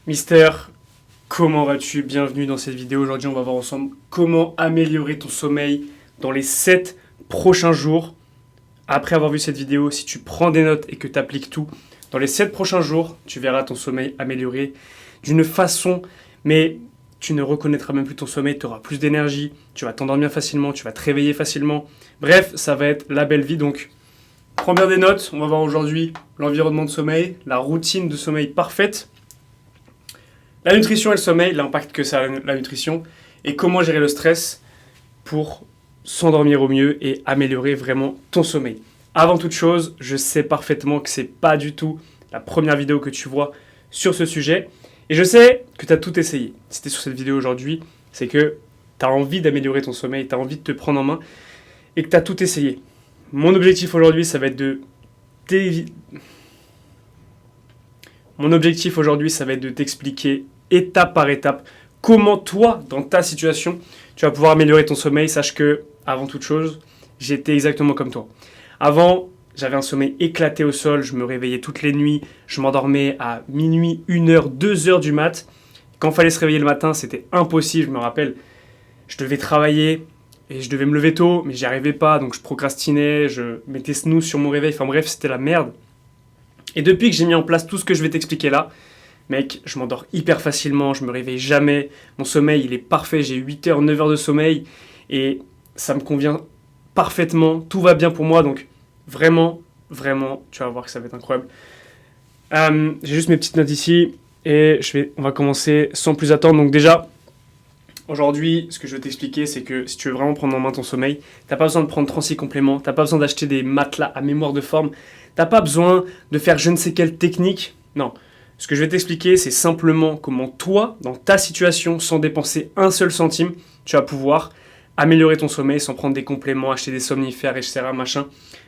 Mister, comment vas-tu? Bienvenue dans cette vidéo. Aujourd'hui, on va voir ensemble comment améliorer ton sommeil dans les 7 prochains jours. Après avoir vu cette vidéo, si tu prends des notes et que tu appliques tout, dans les 7 prochains jours, tu verras ton sommeil amélioré d'une façon, mais tu ne reconnaîtras même plus ton sommeil, tu auras plus d'énergie, tu vas t'endormir facilement, tu vas te réveiller facilement. Bref, ça va être la belle vie. Donc, prends bien des notes. On va voir aujourd'hui l'environnement de sommeil, la routine de sommeil parfaite. La nutrition et le sommeil, l'impact que ça a la nutrition, et comment gérer le stress pour s'endormir au mieux et améliorer vraiment ton sommeil. Avant toute chose, je sais parfaitement que c'est pas du tout la première vidéo que tu vois sur ce sujet, et je sais que tu as tout essayé. Si tu es sur cette vidéo aujourd'hui, c'est que tu as envie d'améliorer ton sommeil, tu as envie de te prendre en main, et que tu as tout essayé. Mon objectif aujourd'hui, ça va être de t'expliquer étape par étape comment toi, dans ta situation, tu vas pouvoir améliorer ton sommeil. Sache que, avant toute chose, j'étais exactement comme toi. Avant, j'avais un sommeil éclaté au sol, je me réveillais toutes les nuits, je m'endormais à minuit, 1h, 2h du mat. Quand il fallait se réveiller le matin, c'était impossible, je me rappelle. Je devais travailler et je devais me lever tôt, mais j'y arrivais pas, donc je procrastinais, je mettais snooze sur mon réveil, enfin bref, c'était la merde. Et depuis que j'ai mis en place tout ce que je vais t'expliquer là, mec, je m'endors hyper facilement, je me réveille jamais, mon sommeil il est parfait, j'ai 8h, 9h de sommeil et ça me convient parfaitement, tout va bien pour moi, donc vraiment, tu vas voir que ça va être incroyable. J'ai juste mes petites notes ici et on va commencer sans plus attendre. Donc déjà, aujourd'hui, ce que je vais t'expliquer, c'est que si tu veux vraiment prendre en main ton sommeil, t'as pas besoin de prendre 36 compléments, t'as pas besoin d'acheter des matelas à mémoire de forme, t'as pas besoin de faire je ne sais quelle technique, non. Ce que je vais t'expliquer, c'est simplement comment toi, dans ta situation, sans dépenser un seul centime, tu vas pouvoir améliorer ton sommeil sans prendre des compléments, acheter des somnifères, etc. Machin.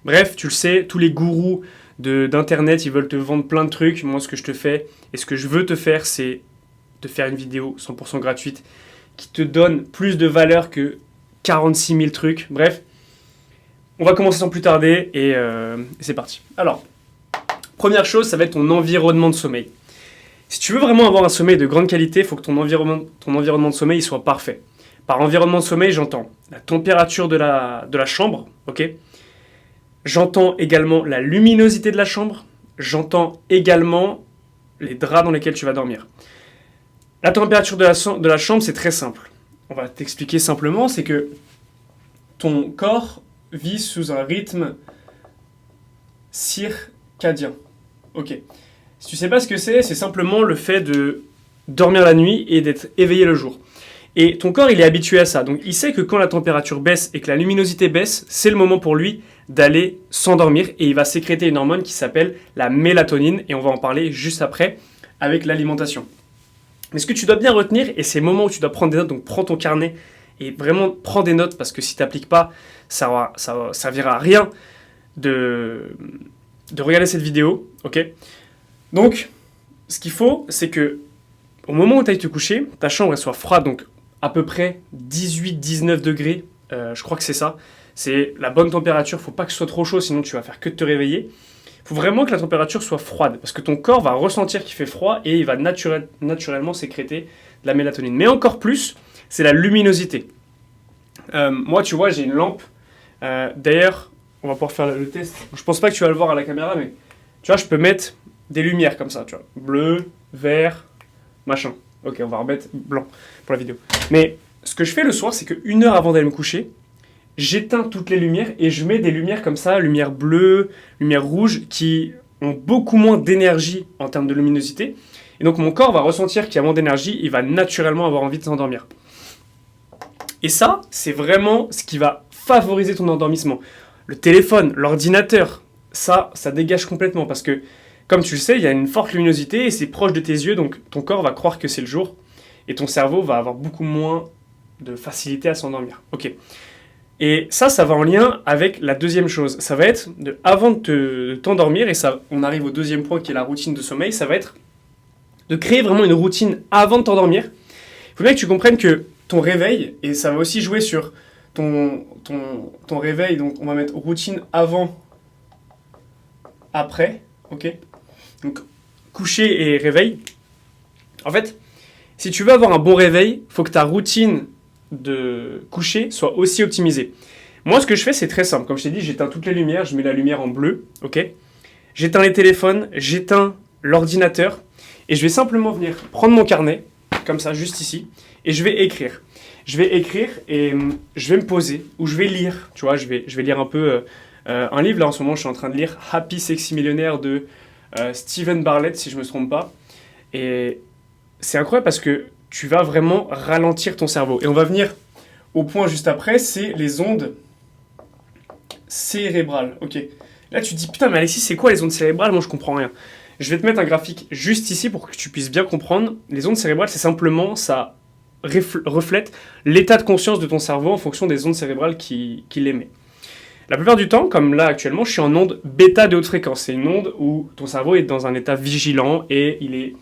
Bref, tu le sais, tous les gourous d'internet, ils veulent te vendre plein de trucs. Moi, ce que je te fais et ce que je veux te faire, c'est te faire une vidéo 100% gratuite qui te donne plus de valeur que 46 000 trucs. Bref, on va commencer sans plus tarder et c'est parti. Alors, première chose, ça va être ton environnement de sommeil. Si tu veux vraiment avoir un sommeil de grande qualité, il faut que ton environnement de sommeil soit parfait. Par environnement de sommeil, j'entends la température de la chambre, ok. J'entends également la luminosité de la chambre. J'entends également les draps dans lesquels tu vas dormir. La température de la chambre, c'est très simple. On va t'expliquer simplement, c'est que ton corps vit sous un rythme circadien. Ok. Si tu sais pas ce que c'est simplement le fait de dormir la nuit et d'être éveillé le jour. Et ton corps, il est habitué à ça. Donc, il sait que quand la température baisse et que la luminosité baisse, c'est le moment pour lui d'aller s'endormir. Et il va sécréter une hormone qui s'appelle la mélatonine. Et on va en parler juste après avec l'alimentation. Mais ce que tu dois bien retenir, et c'est le moment où tu dois prendre des notes, donc prends ton carnet et vraiment prends des notes parce que si tu n'appliques pas, ça servira à rien de regarder cette vidéo. Ok. Donc, ce qu'il faut, c'est que au moment où tu ailles te coucher, ta chambre elle soit froide, donc à peu près 18-19 degrés, je crois que c'est ça. C'est la bonne température, il ne faut pas que ce soit trop chaud, sinon tu vas faire que de te réveiller. Il faut vraiment que la température soit froide, parce que ton corps va ressentir qu'il fait froid et il va naturellement sécréter de la mélatonine. Mais encore plus, c'est la luminosité. Moi, tu vois, j'ai une lampe. D'ailleurs, on va pouvoir faire le test. Je pense pas que tu vas le voir à la caméra, mais tu vois, je peux mettre des lumières comme ça, tu vois. Bleu, vert, machin. Ok, on va remettre blanc pour la vidéo. Mais ce que je fais le soir, c'est que 1 heure avant d'aller me coucher, j'éteins toutes les lumières et je mets des lumières comme ça, lumière bleue, lumière rouge, qui ont beaucoup moins d'énergie en termes de luminosité. Et donc mon corps va ressentir qu'il y a moins d'énergie, il va naturellement avoir envie de s'endormir. Et ça, c'est vraiment ce qui va favoriser ton endormissement. Le téléphone, l'ordinateur, ça dégage complètement parce que comme tu le sais, il y a une forte luminosité et c'est proche de tes yeux, donc ton corps va croire que c'est le jour et ton cerveau va avoir beaucoup moins de facilité à s'endormir. Ok. Et ça va en lien avec la deuxième chose. Ça va être, avant de t'endormir, et ça, on arrive au deuxième point qui est la routine de sommeil, ça va être de créer vraiment une routine avant de t'endormir. Il faut bien que tu comprennes que ton réveil, et ça va aussi jouer sur ton réveil, donc on va mettre routine avant, après, ok. Donc coucher et réveil. En fait, si tu veux avoir un bon réveil, il faut que ta routine de coucher soit aussi optimisée. Moi, ce que je fais, c'est très simple. Comme je t'ai dit, j'éteins toutes les lumières, je mets la lumière en bleu, ok? J'éteins les téléphones, j'éteins l'ordinateur, et je vais simplement venir prendre mon carnet, comme ça, juste ici, et je vais écrire. Je vais écrire et je vais me poser, ou je vais lire, tu vois, je vais lire un peu un livre. Là, en ce moment, je suis en train de lire Happy Sexy Millionnaire de Steven Bartlett, si je ne me trompe pas. Et c'est incroyable parce que tu vas vraiment ralentir ton cerveau. Et on va venir au point juste après, c'est les ondes cérébrales. Ok. Là, tu te dis, putain, mais Alexis, c'est quoi les ondes cérébrales? Moi, je comprends rien. Je vais te mettre un graphique juste ici pour que tu puisses bien comprendre. Les ondes cérébrales, c'est simplement, ça reflète l'état de conscience de ton cerveau en fonction des ondes cérébrales qu'il émet. La plupart du temps, comme là actuellement, je suis en onde bêta de haute fréquence. C'est une onde où ton cerveau est dans un état vigilant et il est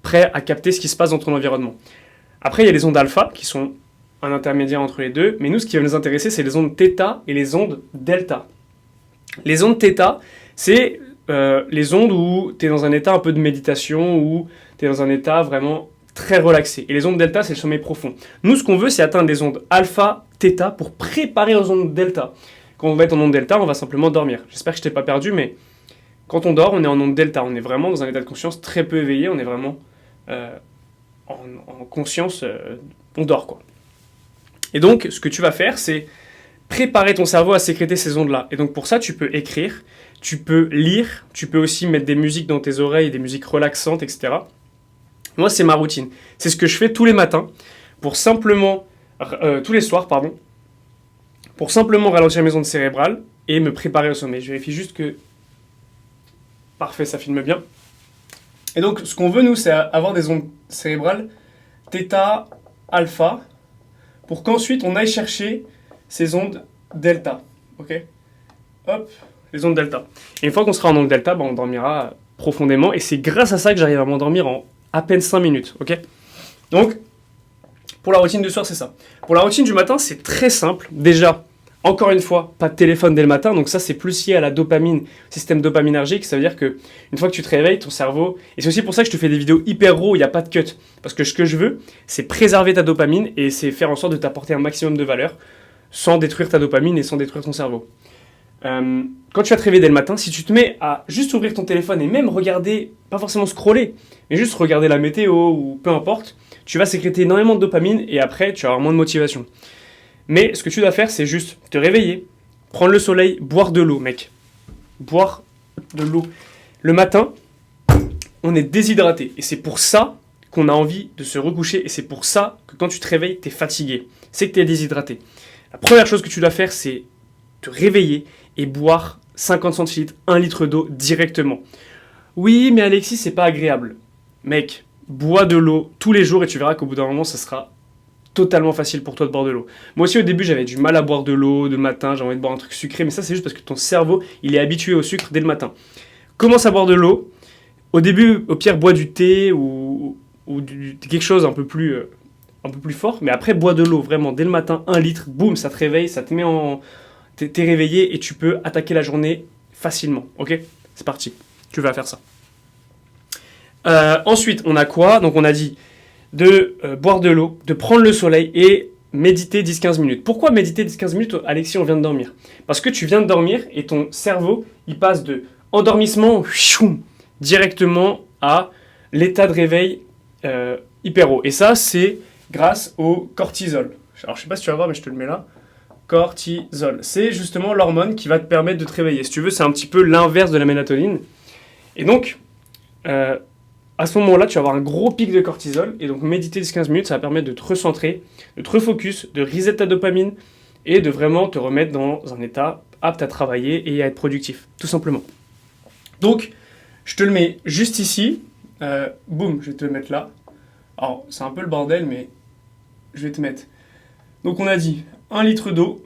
prêt à capter ce qui se passe dans ton environnement. Après, il y a les ondes alpha qui sont un intermédiaire entre les deux, mais nous, ce qui va nous intéresser, c'est les ondes θ et les ondes delta. Les ondes θ, c'est les ondes où tu es dans un état un peu de méditation, où tu es dans un état vraiment très relaxé. Et les ondes delta, c'est le sommeil profond. Nous, ce qu'on veut, c'est atteindre des ondes alpha, θ pour préparer aux ondes delta. Quand on va être en onde delta, on va simplement dormir. J'espère que je t'ai pas perdu, mais quand on dort, on est en onde delta. On est vraiment dans un état de conscience très peu éveillé. On est vraiment en conscience. On dort, quoi. Et donc, ce que tu vas faire, c'est préparer ton cerveau à sécréter ces ondes-là. Et donc, pour ça, tu peux écrire, tu peux lire, tu peux aussi mettre des musiques dans tes oreilles, des musiques relaxantes, etc. Moi, c'est ma routine. C'est ce que je fais tous les matins pour simplement, tous les soirs, pardon, pour simplement ralentir mes ondes cérébrales et me préparer au sommeil. Je vérifie juste que... Parfait, ça filme bien. Et donc, ce qu'on veut, nous, c'est avoir des ondes cérébrales θ, alpha, pour qu'ensuite, on aille chercher ces ondes delta. Ok? Hop, les ondes delta. Et une fois qu'on sera en onde delta, on dormira profondément. Et c'est grâce à ça que j'arrive à m'endormir en à peine 5 minutes. Ok? Donc, pour la routine du soir, c'est ça. Pour la routine du matin, c'est très simple. Déjà, encore une fois, pas de téléphone dès le matin. Donc ça, c'est plus lié à la dopamine, système dopaminergique. Ça veut dire que une fois que tu te réveilles, ton cerveau... Et c'est aussi pour ça que je te fais des vidéos hyper raw, il n'y a pas de cut. Parce que ce que je veux, c'est préserver ta dopamine et c'est faire en sorte de t'apporter un maximum de valeur sans détruire ta dopamine et sans détruire ton cerveau. Quand tu vas te réveiller dès le matin, si tu te mets à juste ouvrir ton téléphone et même regarder, pas forcément scroller, mais juste regarder la météo ou peu importe, tu vas sécréter énormément de dopamine et après tu vas avoir moins de motivation. Mais ce que tu dois faire, c'est juste te réveiller, prendre le soleil, boire de l'eau, mec. Boire de l'eau. Le matin, on est déshydraté et c'est pour ça qu'on a envie de se recoucher et c'est pour ça que quand tu te réveilles, tu es fatigué. C'est que tu es déshydraté. La première chose que tu dois faire, c'est te réveiller et boire 50 centilitres, 1 litre d'eau directement. Oui, mais Alexis, c'est pas agréable. Mec, bois de l'eau tous les jours et tu verras qu'au bout d'un moment, ça sera totalement facile pour toi de boire de l'eau. Moi aussi, au début, j'avais du mal à boire de l'eau, de matin, j'avais envie de boire un truc sucré, mais ça, c'est juste parce que ton cerveau, il est habitué au sucre dès le matin. Commence à boire de l'eau. Au début, au pire, bois du thé ou quelque chose un peu plus fort, mais après, bois de l'eau, vraiment, dès le matin, 1 litre, boum, ça te réveille, ça te met en... T'es réveillé et tu peux attaquer la journée facilement, ok? C'est parti, tu vas faire ça. Ensuite, on a quoi? Donc on a dit de boire de l'eau, de prendre le soleil et méditer 10-15 minutes. Pourquoi méditer 10-15 minutes, Alexis, on vient de dormir? Parce que tu viens de dormir et ton cerveau, il passe de endormissement directement à l'état de réveil hyper haut. Et ça, c'est grâce au cortisol. Alors je sais pas si tu vas voir, mais je te le mets là. Cortisol. C'est justement l'hormone qui va te permettre de te réveiller. Si tu veux, c'est un petit peu l'inverse de la mélatonine. Et donc, à ce moment-là, tu vas avoir un gros pic de cortisol. Et donc, méditer 10-15 minutes, ça va permettre de te recentrer, de te refocus, de reset ta dopamine et de vraiment te remettre dans un état apte à travailler et à être productif, tout simplement. Donc, je te le mets juste ici. Boum, je vais te le mettre là. Alors, c'est un peu le bordel, mais je vais te mettre. Donc, on a dit 1 litre d'eau.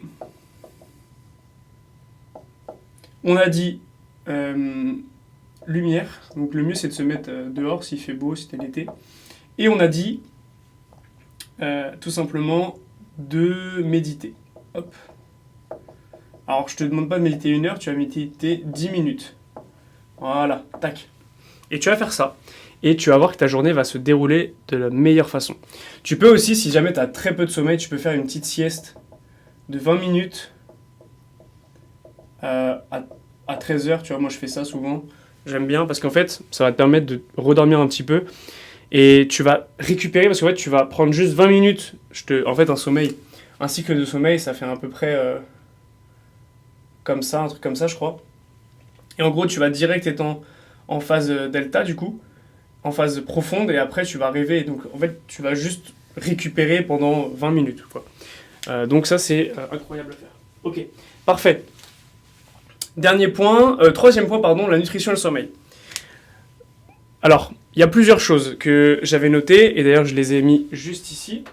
On a dit lumière. Donc, le mieux, c'est de se mettre dehors s'il fait beau, si c'est l'été. Et on a dit tout simplement de méditer. Hop. Alors, je te demande pas de méditer 1 heure, tu vas méditer 10 minutes. Voilà, tac. Et tu vas faire ça. et tu vas voir que ta journée va se dérouler de la meilleure façon. Tu peux aussi, si jamais tu as très peu de sommeil, tu peux faire une petite sieste de 20 minutes à 13 heures. Tu vois, moi je fais ça souvent. J'aime bien parce qu'en fait, ça va te permettre de redormir un petit peu et tu vas récupérer parce qu'en fait, tu vas prendre juste 20 minutes. En fait, un cycle de sommeil, ça fait à peu près comme ça, un truc comme ça, je crois. Et en gros, tu vas direct être en phase delta, du coup, en phase profonde, et après, tu vas rêver. Et donc, en fait, tu vas juste récupérer pendant 20 minutes, quoi. Donc ça, c'est incroyable à faire. Ok, parfait. Troisième point, pardon, la nutrition et le sommeil. Alors, il y a plusieurs choses que j'avais notées, et d'ailleurs, je les ai mis juste ici.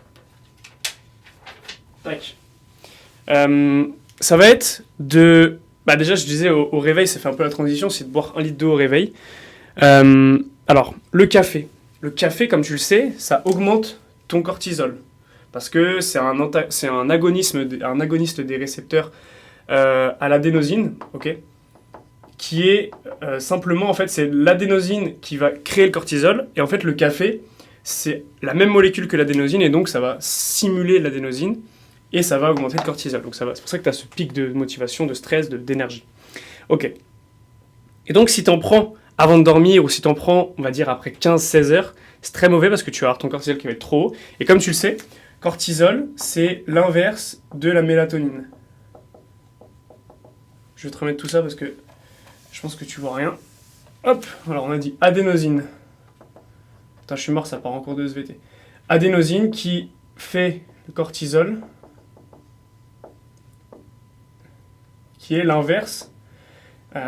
Tac. Ça va être de... Bah déjà, je disais, au réveil, ça fait un peu la transition, c'est de boire 1 litre d'eau au réveil. Alors, le café. Le café, comme tu le sais, ça augmente ton cortisol. Parce que c'est un agoniste des récepteurs à l'adénosine, ok, qui est simplement, en fait, c'est l'adénosine qui va créer le cortisol. Et en fait, le café, c'est la même molécule que l'adénosine, et donc ça va simuler l'adénosine, et ça va augmenter le cortisol. Donc c'est pour ça que tu as ce pic de motivation, de stress, d'énergie. Ok. Et donc, si tu en prends avant de dormir, ou si tu en prends, on va dire, après 15-16 heures, c'est très mauvais parce que tu vas avoir ton cortisol qui va être trop haut. Et comme tu le sais, cortisol, c'est l'inverse de la mélatonine. Je vais te remettre tout ça parce que je pense que tu vois rien. Hop, alors on a dit adénosine. Putain, je suis mort, ça part en cours de SVT. Adénosine qui fait le cortisol, qui est l'inverse,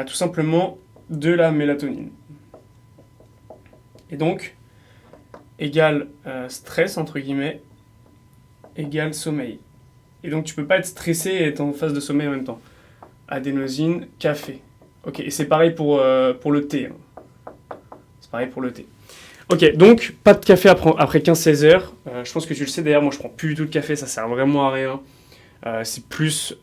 tout simplement, de la mélatonine. Et donc, égale stress, entre guillemets, égale sommeil. Et donc, tu peux pas être stressé et être en phase de sommeil en même temps. Adénosine, café. Ok, et c'est pareil pour le thé. Hein. C'est pareil pour le thé. Ok, donc, pas de café après 15-16 heures. Je pense que tu le sais, d'ailleurs, moi, je prends plus du tout de café, ça sert vraiment à rien. C'est plus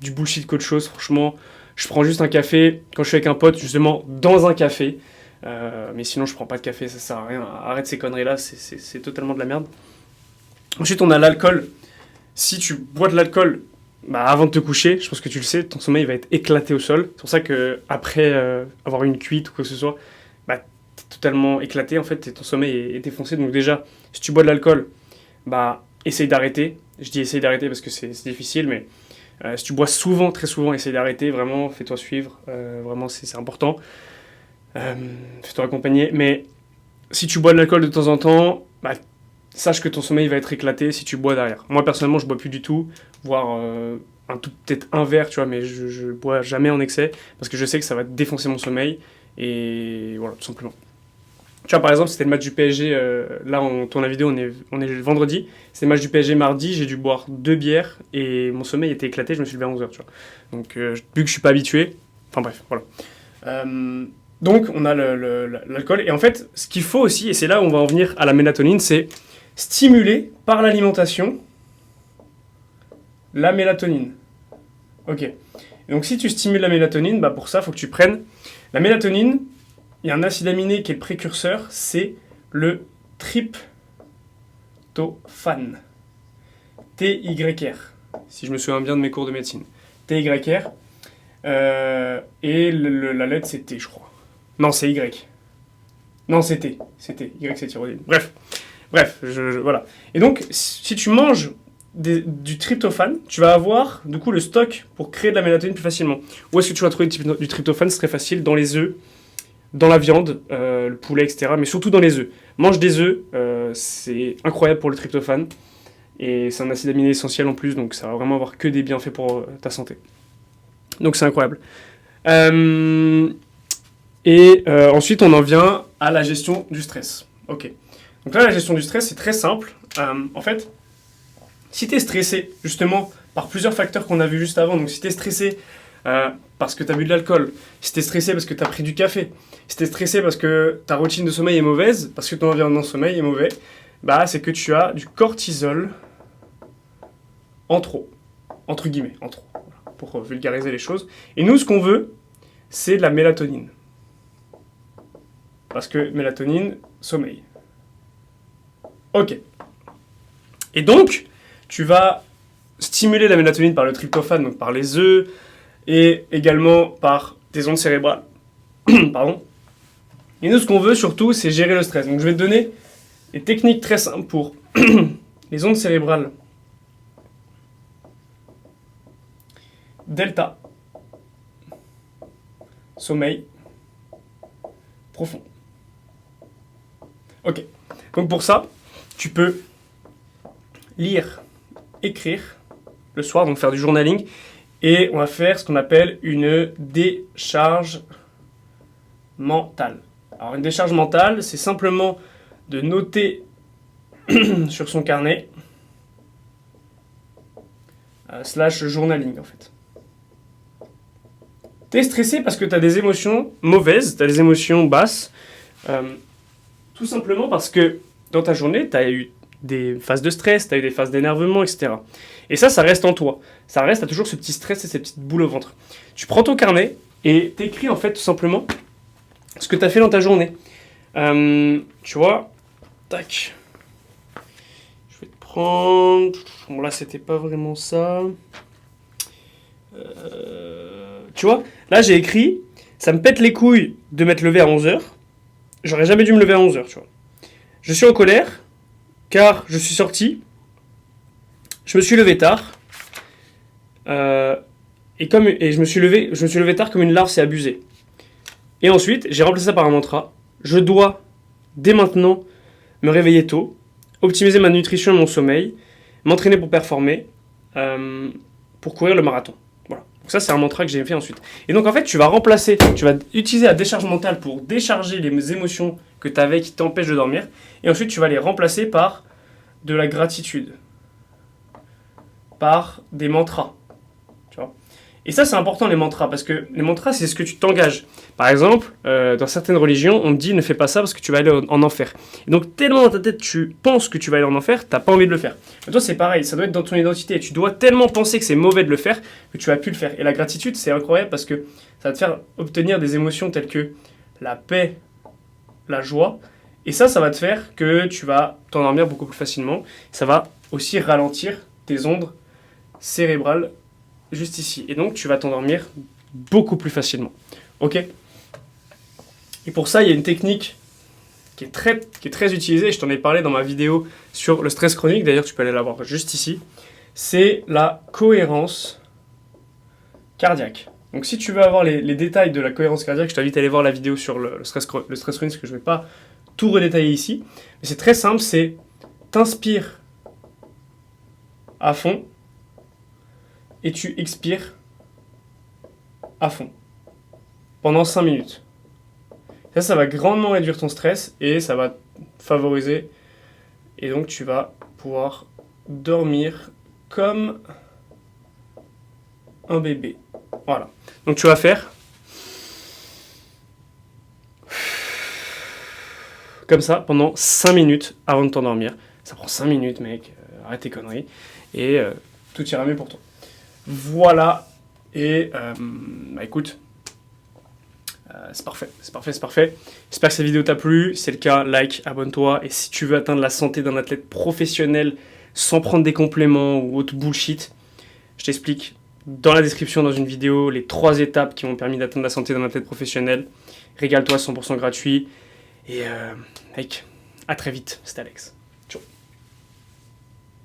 du bullshit qu'autre chose, franchement. Je prends juste un café quand je suis avec un pote, justement, dans un café. Mais sinon, je prends pas de café, ça sert à rien. Arrête ces conneries-là, c'est totalement de la merde. Ensuite, on a l'alcool. Si tu bois de l'alcool avant de te coucher, je pense que tu le sais, ton sommeil va être éclaté au sol. C'est pour ça qu'après avoir une cuite ou quoi que ce soit, t'es totalement éclaté, en fait, et ton sommeil est défoncé. Donc déjà, si tu bois de l'alcool, essaye d'arrêter. Je dis essaye d'arrêter parce que c'est difficile, mais si tu bois souvent, très souvent, essaye d'arrêter. Vraiment, fais-toi suivre. Vraiment, c'est important. Fais-toi accompagner. Mais si tu bois de l'alcool de temps en temps, sache que ton sommeil va être éclaté si tu bois derrière. Moi, personnellement, je bois plus du tout, voire peut-être un verre, tu vois, mais je bois jamais en excès parce que je sais que ça va défoncer mon sommeil. Et voilà, tout simplement. Tu vois, par exemple, c'était le match du PSG. Là, on tourne la vidéo, on est le vendredi. C'était le match du PSG mardi. J'ai dû boire 2 bières et mon sommeil était éclaté. Je me suis levé à 11h, tu vois. Donc, vu que je suis pas habitué. Enfin, bref, voilà. Donc, on a l'alcool. Et en fait, ce qu'il faut aussi, et c'est là où on va en venir à la mélatonine, c'est stimuler par l'alimentation la mélatonine. Ok. Et donc, si tu stimules la mélatonine, pour ça, il faut que tu prennes la mélatonine. Il y a un acide aminé qui est le précurseur, c'est le tryptophane. TYR, si je me souviens bien de mes cours de médecine. TYR. Et la lettre, c'est T, je crois. Non, c'est Y. Non, c'est T. C'est T. Y, c'est thyroïde. Bref, voilà. Et donc, si tu manges du tryptophane, tu vas avoir, du coup, le stock pour créer de la mélatonine plus facilement. Où est-ce que tu vas trouver du tryptophane? C'est très facile, dans les œufs, dans la viande, le poulet, etc. Mais surtout dans les œufs. Mange des œufs, c'est incroyable pour le tryptophane. Et c'est un acide aminé essentiel en plus, donc ça va vraiment avoir que des bienfaits pour ta santé. Donc c'est incroyable. Ensuite, on en vient à la gestion du stress. Ok. Donc là, la gestion du stress, c'est très simple. En fait, si tu es stressé, justement, par plusieurs facteurs qu'on a vus juste avant, donc si tu es stressé parce que tu as bu de l'alcool, si tu es stressé parce que tu as pris du café, si tu es stressé parce que ta routine de sommeil est mauvaise, parce que ton environnement de sommeil est mauvais, c'est que tu as du cortisol en trop. Entre guillemets, en trop. Voilà, pour vulgariser les choses. Et nous, ce qu'on veut, c'est de la mélatonine. Parce que mélatonine, sommeil. Ok. Et donc, tu vas stimuler la mélatonine par le tryptophane, donc par les œufs, et également par tes ondes cérébrales. Pardon. Et nous, ce qu'on veut surtout, c'est gérer le stress. Donc, je vais te donner des techniques très simples pour les ondes cérébrales. Delta. Sommeil. Profond. Ok. Donc, pour ça, tu peux lire, écrire le soir, donc faire du journaling. Et on va faire ce qu'on appelle une décharge mentale. Alors une décharge mentale, c'est simplement de noter sur son carnet slash journaling en fait. T'es stressé parce que t'as des émotions mauvaises, t'as des émotions basses, tout simplement parce que dans ta journée, t'as eu des phases de stress, t'as eu des phases d'énervement, etc. Et ça reste en toi. Ça reste, t'as toujours ce petit stress et ces petites boules au ventre. Tu prends ton carnet et t'écris en fait tout simplement ce que t'as fait dans ta journée. Tu vois, tac. Je vais te prendre... Bon là, c'était pas vraiment ça. Tu vois, là j'ai écrit, ça me pète les couilles de m'être levé à 11h. J'aurais jamais dû me lever à 11h, tu vois. Je suis en colère, car je suis sorti. Je me suis levé tard. Et je me suis levé tard comme une larve, c'est abusé. Et ensuite, j'ai remplacé ça par un mantra. Je dois, dès maintenant, me réveiller tôt, optimiser ma nutrition et mon sommeil, m'entraîner pour performer, pour courir le marathon. Voilà. Donc ça, c'est un mantra que j'ai fait ensuite. Et donc, en fait, tu vas utiliser la décharge mentale pour décharger les émotions que tu avais qui t'empêchent de dormir. Et ensuite, tu vas les remplacer par de la gratitude, par des mantras. Tu vois. Et ça, c'est important, les mantras, parce que les mantras, c'est ce que tu t'engages. Par exemple, dans certaines religions, on te dit ne fais pas ça parce que tu vas aller en enfer. Et donc, tellement dans ta tête, tu penses que tu vas aller en enfer, t'as pas envie de le faire. Mais toi, c'est pareil, ça doit être dans ton identité. Tu dois tellement penser que c'est mauvais de le faire que tu vas plus le faire. Et la gratitude, c'est incroyable parce que ça va te faire obtenir des émotions telles que la paix, la joie. Et ça va te faire que tu vas t'endormir beaucoup plus facilement. Ça va aussi ralentir tes ondes cérébrales juste ici. Et donc, tu vas t'endormir beaucoup plus facilement. Ok ? Et pour ça, il y a une technique qui est très utilisée. Je t'en ai parlé dans ma vidéo sur le stress chronique. D'ailleurs, tu peux aller la voir juste ici. C'est la cohérence cardiaque. Donc, si tu veux avoir les détails de la cohérence cardiaque, je t'invite à aller voir la vidéo sur le stress chronique, parce que je ne vais pas tout redétailler ici. Mais c'est très simple, c'est t'inspires à fond et tu expires à fond pendant 5 minutes. Ça va grandement réduire ton stress et ça va favoriser. Et donc, tu vas pouvoir dormir comme un bébé. Voilà. Donc, tu vas faire comme ça pendant 5 minutes avant de t'endormir. Ça prend 5 minutes, mec. Arrête tes conneries. Et tout ira mieux pour toi. Voilà. Et écoute. C'est parfait. J'espère que cette vidéo t'a plu. Si c'est le cas, like, abonne-toi. Et si tu veux atteindre la santé d'un athlète professionnel sans prendre des compléments ou autre bullshit, je t'explique dans la description, dans une vidéo, les 3 étapes qui m'ont permis d'atteindre la santé d'un athlète professionnel. Régale-toi, 100% gratuit. Et mec, à très vite. C'était Alex.